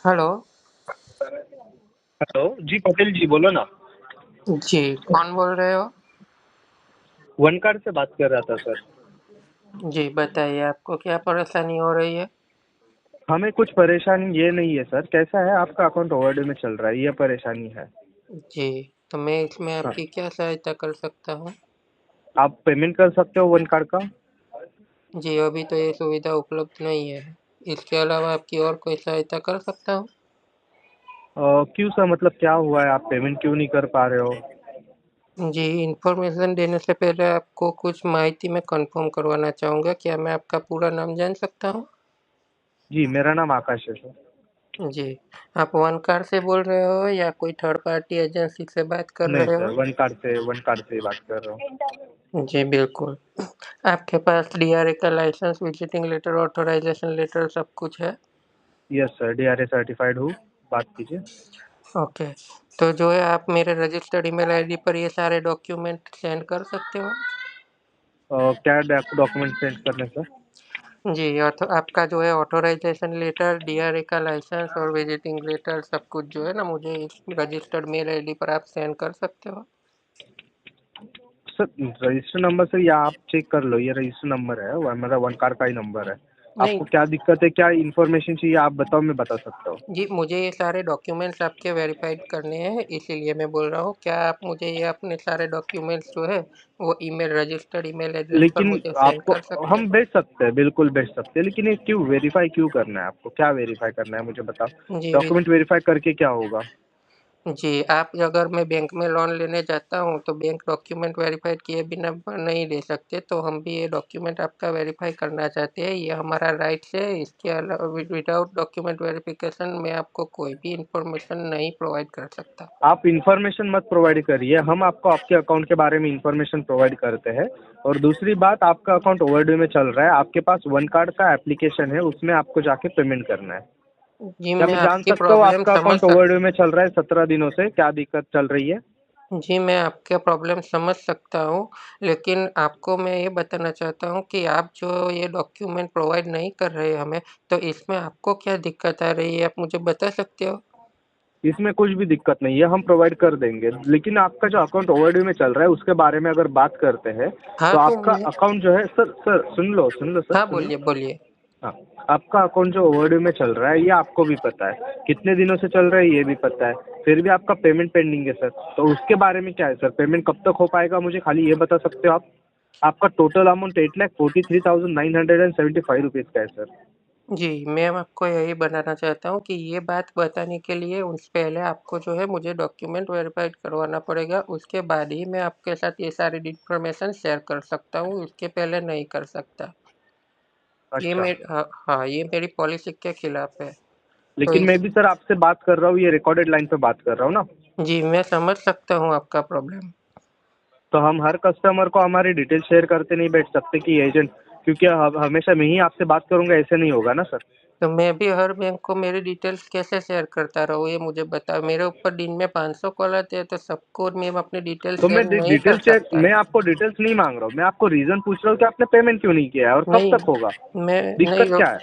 Hello. Hello जी, पटेल जी बोलो ना। जी, कौन बोल रहे हो? वन कार्ड से बात कर रहा था सर। जी, बताइए आपको क्या परेशानी हो रही है? हमें कुछ परेशानी ये नहीं है सर, कैसा है आपका अकाउंट ओवरड्यू में चल रहा है, ये परेशानी है। जी, तो मैं इसमें हाँ, आपकी क्या सहायता कर सकता हूँ? आप पेमेंट कर सकते हो वन कार्ड का। जी, अभी तो ये सुविधा उपलब्ध नहीं है। इसके अलावा आपकी और कोई सहायता कर सकता हूँ? क्यों सर, मतलब क्या हुआ है, आप पेमेंट क्यों नहीं कर पा रहे हो? जी, इन्फॉर्मेशन देने से पहले आपको कुछ माहिती मैं कंफर्म करवाना चाहूँगा। क्या मैं आपका पूरा नाम जान सकता हूँ? जी, मेरा नाम आकाश है सर। जी, आप वन कार से बोल रहे हो या कोई थर्ड पार्टी एजेंसी से बात कर नहीं रहे सर, हो? वन कार्ड से ही बात कर रहा हूँ। जी, बिल्कुल। आपके पास डीआरए का licence, visiting letter, authorisation letter सब कुछ है? यस सर, डीआरए सर्टिफाइड हूँ। बात कीजिए। ओके। तो जो है आप मेरे रजिस्टर्ड ईमेल आईडी पर ये सारे डॉक्यूमेंट सेंड कर सकते हो? क्या डॉक्यूमेंट सेंड करने सर? जी, आपका जो है ऑथराइजेशन लेटर, डीआरए का लाइसेंस और विजिटिंग लेटर सब कुछ जो है ना मुझे इस रजिस्टर्ड मेल आईडी पर आप सेंड कर सकते हो? सर रजिस्टर नंबर से या आप चेक कर लो, ये रजिस्टर नंबर है, मेरा वन कार्ड का ही नंबर है। नहीं। आपको क्या दिक्कत है, क्या इन्फॉर्मेशन चाहिए, आप बताओ, मैं बता सकता हूँ। जी, मुझे ये सारे डॉक्यूमेंट्स आपके वेरीफाइड करने हैं, इसीलिए मैं बोल रहा हूँ। क्या आप मुझे ये अपने सारे डॉक्यूमेंट्स जो है वो ईमेल रजिस्टर्ड ईमेल एड्रेस पर लेकिन मुझे सेंड आपको कर सकते हम हो? भेज सकते हैं, बिल्कुल भेज सकते हैं, लेकिन ये क्यों वेरीफाई क्यों करना है आपको, क्या वेरीफाई करना है मुझे बताओ। जी, डॉक्यूमेंट वेरीफाई करके क्या होगा? जी, आप अगर मैं बैंक में लोन लेने जाता हूँ तो बैंक डॉक्यूमेंट वेरीफाइड किए बिना नहीं ले सकते, तो हम भी ये डॉक्यूमेंट आपका वेरीफाई करना चाहते हैं। ये हमारा राइट्स है। इसके अलावा विदाउट डॉक्यूमेंट वेरिफिकेशन मैं आपको कोई भी इंफॉर्मेशन नहीं प्रोवाइड कर सकता। आप इन्फॉर्मेशन मत प्रोवाइड करिए, हम आपको आपके अकाउंट के बारे में इन्फॉर्मेशन प्रोवाइड करते हैं। और दूसरी बात, आपका अकाउंट ओवरड्यू में चल रहा है, आपके पास वन कार्ड का एप्लीकेशन है, उसमें आपको जाके पेमेंट करना है। जी, क्या मैं मैं जान आपकी सकता हूँ प्रॉब्लम आपका समझ अकाउंट सक ओवरड्यू में चल रहा है 17 दिनों से, क्या दिक्कत चल रही है? जी, मैं आपका प्रॉब्लम समझ सकता हूँ, लेकिन आपको मैं ये बताना चाहता हूँ कि आप जो ये डॉक्यूमेंट प्रोवाइड नहीं कर रहे हमें, तो इसमें आपको क्या दिक्कत आ रही है, आप मुझे बता सकते हो? इसमें कुछ भी दिक्कत नहीं है, हम प्रोवाइड कर देंगे, लेकिन आपका जो अकाउंट ओवरड्यू में चल रहा है उसके बारे में अगर बात करते हैं, हाँ, तो तो आपका मैं अकाउंट जो है, सर सर सुन लो सर, हाँ, सुन लो। बोलिए, बोलिए। हाँ, आपका अकाउंट जो ओवरड्यू में चल रहा है ये आपको भी पता है, कितने दिनों से चल रहा है ये भी पता है, फिर भी आपका पेमेंट पेंडिंग है सर। तो उसके बारे में क्या है सर, पेमेंट कब तक हो पाएगा, मुझे खाली ये बता सकते हो आप? आपका टोटल अमाउंट 8,43,975 रुपीज़ का है सर। जी, मैं आपको यही बताना चाहता हूँ कि ये बात बताने के लिए उस पहले आपको जो है मुझे डॉक्यूमेंट वेरीफाइड करवाना पड़ेगा, उसके बाद ही मैं आपके साथ ये सारी इन्फॉर्मेशन शेयर कर सकता हूँ, उसके पहले नहीं कर सकता। अच्छा, हाँ, हाँ, ये मेरी पॉलिसी के खिलाफ है। तो लेकिन मैं भी सर आपसे बात कर रहा हूँ, ये रिकॉर्डेड लाइन पे बात कर रहा हूँ ना। जी, मैं समझ सकता हूँ आपका प्रॉब्लम। तो हम हर कस्टमर को हमारी डिटेल शेयर करते नहीं बैठ सकते कि एजेंट, क्योंकि हमेशा मैं ही आपसे बात करूंगा ऐसे नहीं होगा ना सर। तो मैं भी हर बैंक को मेरी डिटेल्स कैसे शेयर करता रहूँ, ये मुझे बताओ। मेरे ऊपर दिन में 500 कॉल आते हैं, तो सबको मैं अपनी डिटेल्स तो शेयर नहीं कर सकता। मैं आपको डिटेल्स नहीं मांग रहा हूँ, मैं आपको रीजन पूछ रहा हूँ कि आपने पेमेंट क्यों नहीं किया है और कब नहीं, तक होगा। मैं नहीं दिक्कत क्या है?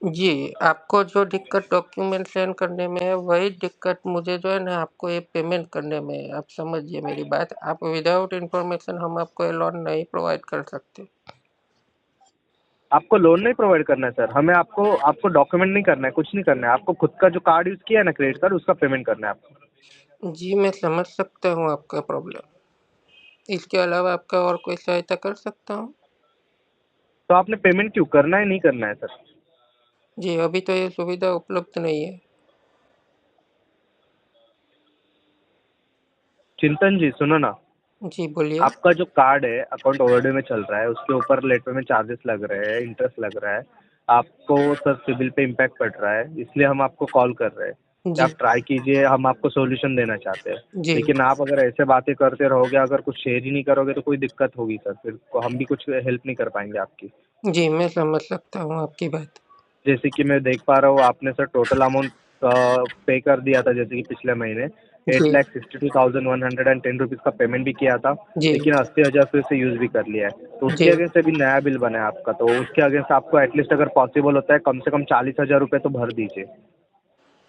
जी, आपको जो दिक्कत डॉक्यूमेंट सेंड करने में है, वही दिक्कत मुझे जो है ना आपको ये पेमेंट करने में है। आप समझिए मेरी बात। आप विदाउट इन्फॉर्मेशन हम आपको ये लोन नहीं प्रोवाइड कर सकते। आपको लोन नहीं प्रोवाइड करना है सर, हमें आपको आपको डॉक्यूमेंट नहीं करना है, कुछ नहीं करना है, आपको खुद का जो कार्ड यूज़ किया है ना, क्रेडिट कार्ड, उसका पेमेंट करना है आपको। जी, मैं समझ सकता हूँ आपका प्रॉब्लम। इसके अलावा आपका और कोई सहायता कर सकता हूँ? तो आपने पेमेंट क्यों करना है, नहीं करना है सर? जी, अभी तो ये सुविधा उपलब्ध नहीं है। चिंतन जी सुनो ना, जी, बोलिए। आपका जो कार्ड है अकाउंट ओवरड्यू में चल रहा है, उसके ऊपर लेट पेमेंट चार्जेस लग रहे हैं, इंटरेस्ट लग रहा है, आपको सर सिबिल पे इम्पैक्ट पड़ रहा है, इसलिए हम आपको कॉल कर रहे हैं कि जी, आप ट्राई कीजिए, हम आपको सॉल्यूशन देना चाहते हैं। जी, लेकिन आप अगर ऐसे बातें करते रहोगे, अगर कुछ शेयर ही नहीं करोगे तो कोई दिक्कत होगी सर, फिर हम भी कुछ हेल्प नहीं कर पाएंगे आपकी। जी, मैं समझ सकता हूँ आपकी बात। जैसे कि मैं देख पा रहा हूँ आपने सर टोटल अमाउंट पे कर दिया था, जैसे कि पिछले महीने एट जी, lakh sixty two thousand one hundred and ten rupees का पेमेंट भी किया था, जी, लेकिन 80,000 फिर से यूज़ भी कर लिया है। तो उसके जी। अगेंस्ट अभी नया बिल बना है आपका, तो उसके अगेंस्ट आपको एटलीस्ट अगर पॉसिबल होता है कम से कम 40,000 रुपये तो भर दीजिए।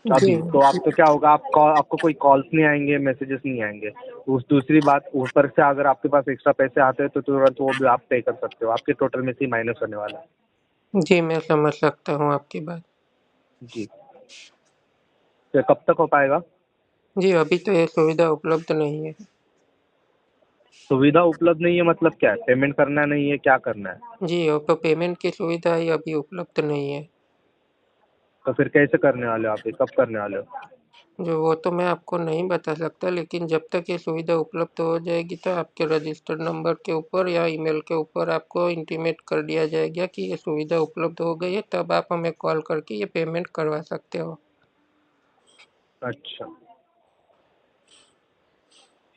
जी। अभी तो आप तो क्या होगा, आपको कोई कॉल्स नहीं आएंगे, मैसेजेस नहीं आएंगे। उस दूसरी बात ऊपर से अगर आपके पास एक्स्ट्रा पैसे आते हैं तो तुरंत वो भी आप पे कर सकते हो, आपके टोटल में से ही माइनस होने वाला है। जी, मैं समझ सकता हूँ आपकी बात। जी, तो कब तक हो पाएगा? जी, अभी तो ये सुविधा उपलब्ध नहीं है। सुविधा उपलब्ध नहीं है मतलब क्या है, पेमेंट करना नहीं है, क्या करना है? जी, अब तो पेमेंट की सुविधा ही अभी उपलब्ध नहीं है। तो फिर कैसे करने वाले हो आप ये, कब करने वाले हो? जो वो तो मैं आपको नहीं बता सकता, लेकिन जब तक ये सुविधा उपलब्ध हो जाएगी तो आपके रजिस्टर्ड नंबर के ऊपर या ईमेल के ऊपर आपको इंटीमेट कर दिया जाएगा कि ये सुविधा उपलब्ध हो गई है, तब आप हमें कॉल करके ये पेमेंट करवा सकते हो। अच्छा,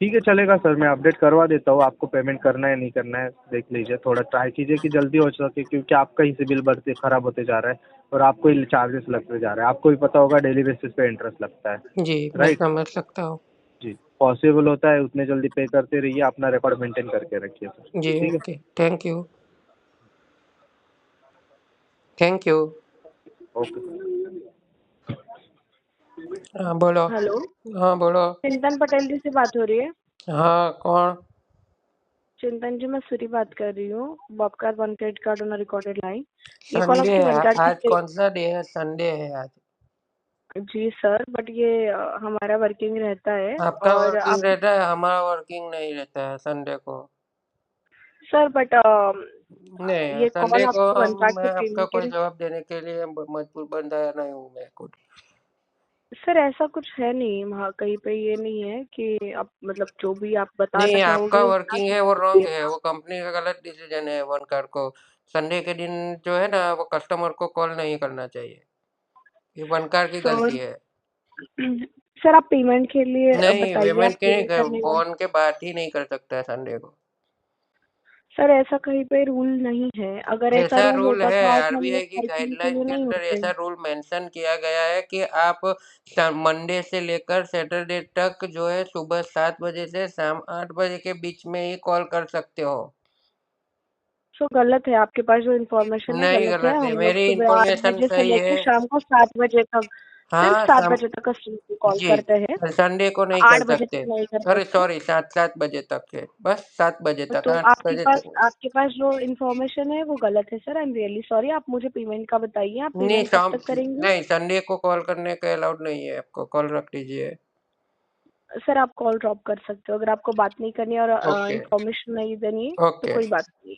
ठीक है, चलेगा सर, मैं अपडेट करवा देता हूँ। आपको पेमेंट करना है नहीं करना है देख लीजिए, थोड़ा ट्राई कीजिए कि जल्दी हो सके, क्योंकि आपका ही सिबिल बढ़ते खराब होते जा रहा है और आपको ही चार्जेस लगते जा रहे हैं। आपको भी पता होगा डेली बेसिस पे इंटरेस्ट लगता है, जी, मैं राइट? समझ सकता हूँ। जी, पॉसिबल होता है उतने जल्दी पे करते रहिए, अपना रिकॉर्ड मेंटेन करके रखिए सर। जी, ठीक है, okay, thank you. Thank you. Okay. हाँ, बोलो। हेलो, हाँ, बोलो। चिंतन पटेल जी से बात हो रही है? हाँ, कौन? चिंतन जी, मैं सूरी बात कर रही हूँ। Bobcard one credit card on recorded line. ये कॉल संडे आपकी वन है कार्ड आज, की। कौन सा डे है? संडे है आज। जी सर, बट ये हमारा वर्किंग रहता है आपका और वर्किंग आप रहता है, हमारा वर्किंग नहीं रहता है संडे को। सर बट नहीं, ये संडे कॉल को आपकी वन कार्ड के मैं आपका पेमेंट के कोई लिए। जवाब देने के लिए मजबूर बंदा नहीं हूँ मैं खुद। सर ऐसा कुछ है नहीं, वहाँ कहीं पे ये नहीं है कि आप मतलब जो भी आप बताना नहीं, चाहोगे आपका वो बता वर्किंग है वो रॉन्ग सकते है, हैं। वो कंपनी का गलत डिसीजन है। वन कार को संडे के दिन जो है ना वो कस्टमर को कॉल नहीं करना चाहिए, ये वन कार की सर गलती है। सर आप पेमेंट के लिए नहीं, बताइए, आप पेमेंट के नहीं पेमेंट करने का। फोन के बात ही नहीं कर सकता है संडे को। सर ऐसा कहीं पे रूल नहीं है, अगर ऐसा ऐसा रूल रूल होता है, तो आज हम लोग आरबीआई की वर्किंग के गाइडलाइन लिए के नहीं अंदर होते। ऐसा रूल मेंशन किया गया है कि आप मंडे से लेकर सैटरडे तक जो है सुबह 7 बजे से शाम 8 बजे के बीच में ही कॉल कर सकते हो। सो गलत है, आपके पास जो इन्फॉर्मेशन है नहीं गलत है। गलत है, हम लोग मेरी सुबह 8 इंफॉर्मेशन बजे से सही है। लेके शाम को 7 बजे तक, सिर्फ हाँ 7 बजे तक कस्टमर को कॉल जी, करते हैं। संडे को नहीं कर 8 बजे सकते। तक नहीं करते अरे थे। सॉरी, 7 बजे तक है, बस 7 बजे तक, तो 8 बजे तक। आपके पास जो इन्फॉर्मेशन है वो गलत है sir. I am really sorry. आप मुझे पेमेंट का बताइए, आप नहीं पेमेंट कब शाम, तक करेंगे? नहीं संडे को कॉल करने का अलाउड नहीं है, आपको कॉल रख लीजिए। सर आप कॉल ड्रॉप कर सकते हो, अगर आपको बात नहीं करनी है और ओके। इन्फॉर्मेशन नहीं देनी है तो ओके। कोई बात नहीं।